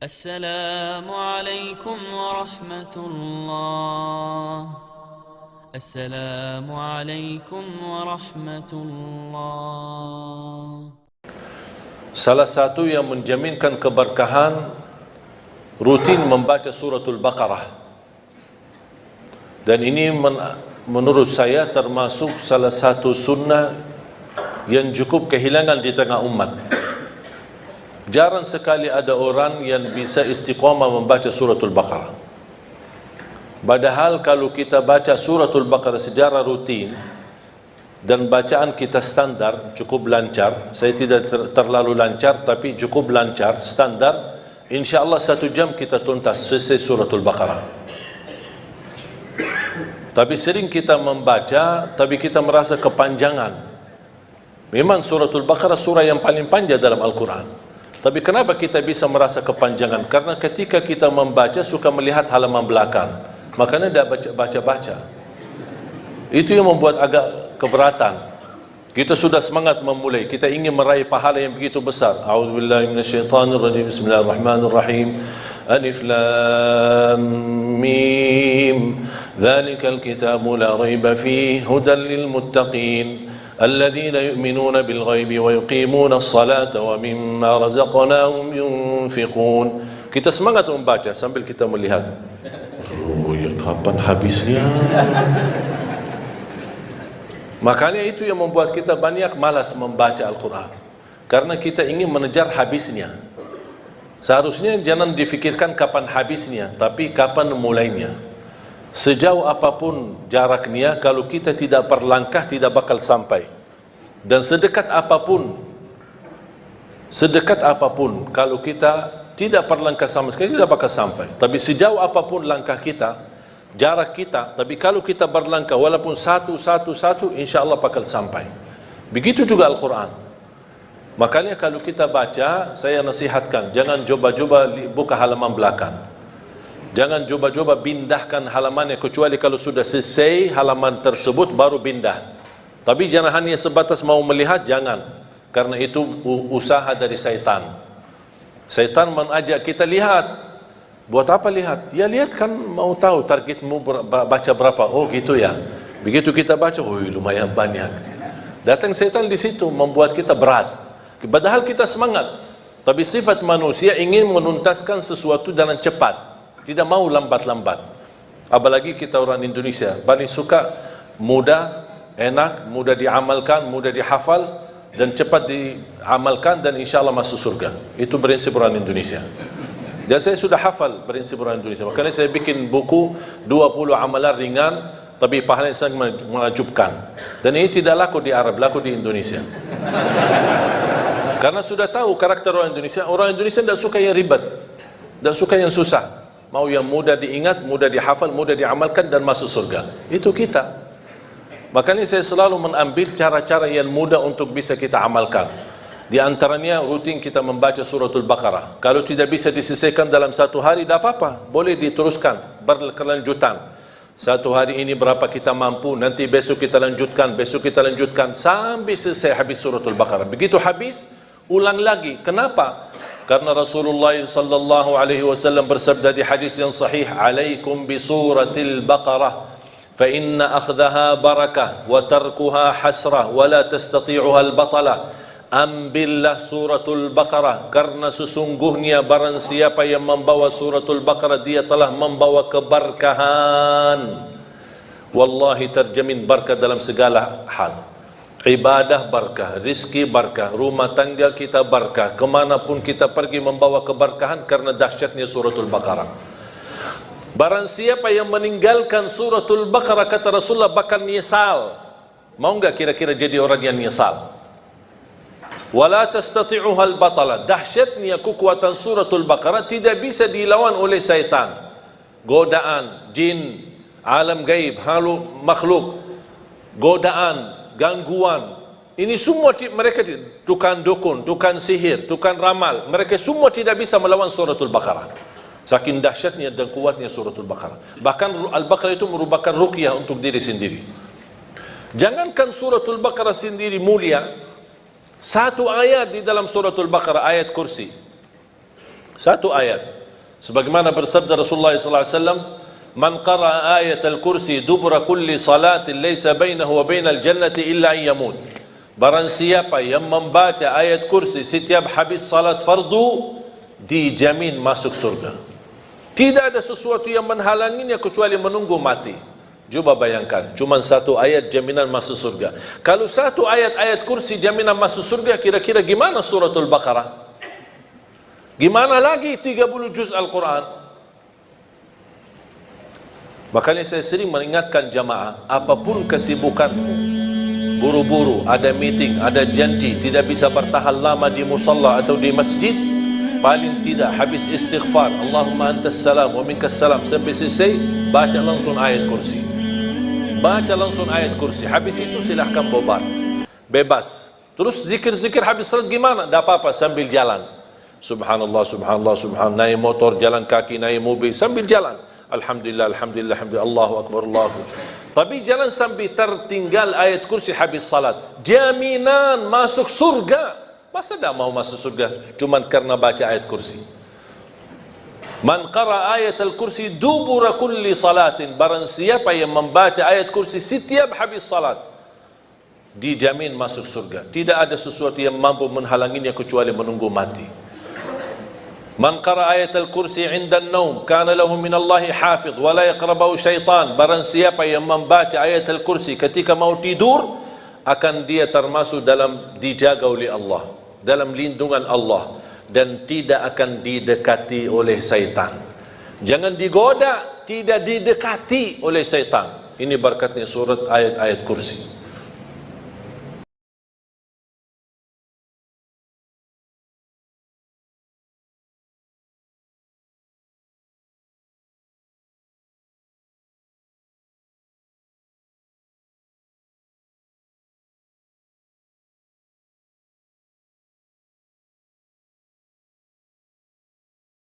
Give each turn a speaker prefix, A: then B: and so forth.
A: السلام عليكم ورحمة الله. السلام عليكم ورحمة الله.
B: Salah satu yang menjaminkan keberkahan rutin membaca suratul Baqarah. Dan ini menurut saya termasuk salah satu sunnah yang cukup kehilangan di tengah umat. Jarang sekali ada orang yang bisa istiqamah membaca suratul Baqarah. Padahal kalau kita baca suratul Baqarah secara rutin dan bacaan kita standar, cukup lancar, saya tidak terlalu lancar tapi cukup lancar, standar, insyaAllah 1 jam kita tuntas selesai suratul Baqarah. Tapi sering kita membaca, tapi kita merasa kepanjangan. Memang suratul Baqarah surah yang paling panjang dalam Al-Quran. Tapi kenapa kita bisa merasa kepanjangan? Karena ketika kita membaca suka melihat halaman belakang, makanya tidak baca-baca. Itu yang membuat agak keberatan. Kita sudah semangat memulai, kita ingin meraih pahala yang begitu besar. A'udzubillahi minasyaitonirrajim. Bismillahirrahmanirrahim. Alif lam mim. Dzalikal kitabu la raiba fihi hudan lil muttaqin. الذين يؤمنون بالغيب ويقيمون الصلاة ومما رزقناهم ينفقون. Kita semangat membaca sambil kita melihat, oh ya kapan habisnya. Makanya itu yang membuat kita banyak malas membaca Al-Quran, karena kita ingin mengejar habisnya. Seharusnya jangan difikirkan kapan habisnya, tapi kapan mulainya. Sejauh apapun jaraknya, kalau kita tidak berlangkah tidak bakal sampai. Dan sedekat apapun kalau kita tidak berlangkah sama sekali tidak bakal sampai. Tapi sejauh apapun langkah kita, jarak kita, tapi kalau kita berlangkah walaupun satu, insya Allah bakal sampai. Begitu juga Al-Quran. Makanya kalau kita baca, saya nasihatkan, jangan coba-coba buka halaman belakang. Jangan coba-coba pindahkan halamannya, kecuali kalau sudah selesai halaman tersebut baru pindah. Tapi jangan hanya sebatas mau melihat, jangan. Karena itu usaha dari syaitan. Syaitan mengajak kita lihat. Buat apa lihat? Ya lihat kan mau tahu targetmu baca berapa. Oh gitu ya. Begitu kita baca, oh lumayan banyak. Datang syaitan di situ membuat kita berat. Padahal kita semangat. Tapi sifat manusia ingin menuntaskan sesuatu dengan cepat. Tidak mau lambat-lambat. Apalagi kita orang Indonesia paling suka mudah, enak, mudah diamalkan, mudah dihafal dan cepat diamalkan dan insya Allah masuk surga. Itu prinsip orang Indonesia. Dan saya sudah hafal prinsip orang Indonesia. Makanya saya bikin buku 20 amalan ringan tapi pahalanya sangat menakjubkan. Dan ini tidak laku di Arab, laku di Indonesia. Karena sudah tahu karakter orang Indonesia. Orang Indonesia tidak suka yang ribet, tidak suka yang susah. Mau yang mudah diingat, mudah dihafal, mudah diamalkan dan masuk surga. Itu kita. Makanya saya selalu mengambil cara-cara yang mudah untuk bisa kita amalkan. Di antaranya rutin kita membaca suratul Baqarah. Kalau tidak bisa diselesaikan dalam 1 hari, tidak apa-apa. Boleh diteruskan, berkelanjutan. 1 hari ini berapa kita mampu, nanti besok kita lanjutkan, sampai selesai habis suratul Baqarah. Begitu habis, ulang lagi. Kenapa? Karena Rasulullah sallallahu alaihi wasallam bersabda di hadis yang sahih, "Alaikum bi suratil Baqarah, fa inna akhdaha barakah wa tarkuha hasrah wa la tastati'uha al-batalah." Ambillah suratul Baqarah, karena sesungguhnya barang siapa yang membawa suratul Baqarah dia telah membawa keberkahan. Wallahi terjamin berkah dalam segala hal. Ibadah berkah, rizki berkah, rumah tangga kita berkah, kemanapun kita pergi membawa keberkahan karena dahsyatnya suratul Baqarah. Barang siapa yang meninggalkan suratul Baqarah, kata Rasulullah, bakal nyesal. Mau enggak kira-kira jadi orang yang nyesal? Wala tastati'uha al-batala. Dahsyatnya kekuatan suratul Baqarah tidak bisa dilawan oleh syaitan. Godaan, jin, alam gaib, makhluk, godaan, gangguan, ini semua mereka, tukang dukun, tukang sihir, tukang ramal, mereka semua tidak bisa melawan suratul Baqarah. Saking dahsyatnya dan kuatnya suratul Baqarah. Bahkan Al-Baqarah itu merupakan ruqyah untuk diri sendiri. Jangankan suratul Baqarah sendiri mulia, 1 ayat di dalam suratul Baqarah, ayat kursi, Satu ayat. Sebagaimana bersabda Rasulullah sallallahu alaihi wasallam, "Man qara'a ayatal kursi dubura kulli salatin laysa bainahu wa bainal jannati illa an yamut." Barang siapa yang membaca ayat kursi setiap habis salat fardu, dijamin masuk surga. Tidak ada sesuatu yang menghalanginya kecuali menunggu mati. Cuba bayangkan, cuma satu ayat jaminan masuk surga. Kalau satu ayat kursi jaminan masuk surga, kira-kira gimana suratul Baqarah? Gimana lagi 30 juz Al-Quran? Makanya saya sering mengingatkan jamaah, apapun kesibukanmu, buru-buru, ada meeting, ada janji, tidak bisa bertahan lama di musalla atau di masjid, paling tidak habis istighfar, Allahumma antas salam wa minkas salam, sampai selesai, baca langsung ayat kursi. Baca langsung ayat kursi. Habis itu silahkan bobat, bebas. Terus zikir-zikir habis salat gimana? Tak apa-apa, sambil jalan. Subhanallah, subhanallah, subhanallah. Naik motor, jalan kaki, naik mobil, sambil jalan. Alhamdulillah, alhamdulillah, alhamdulillah, Allahu Akbar, Allahu. Tapi jangan sampai tertinggal ayat kursi habis salat. Jaminan masuk surga. Masa tak mau masuk surga cuma karena baca ayat kursi? Man qara ayat al-kursi dubura kulli salatin. Barang siapa yang membaca ayat kursi setiap habis salat, dijamin masuk surga. Tidak ada sesuatu yang mampu menghalanginya kecuali menunggu mati. Man qara ayat al-kursi 'inda an-naum kana lahu min Allahi hafidh wa la yaqrabahu syaitan. Barang siapa yang membaca ayat al-kursi ketika mau tidur, akan dia termasuk dalam dijaga oleh Allah, dalam lindungan Allah, dan tidak akan didekati oleh syaitan. Jangan digoda, tidak didekati oleh syaitan. Ini berkatnya surat ayat-ayat kursi.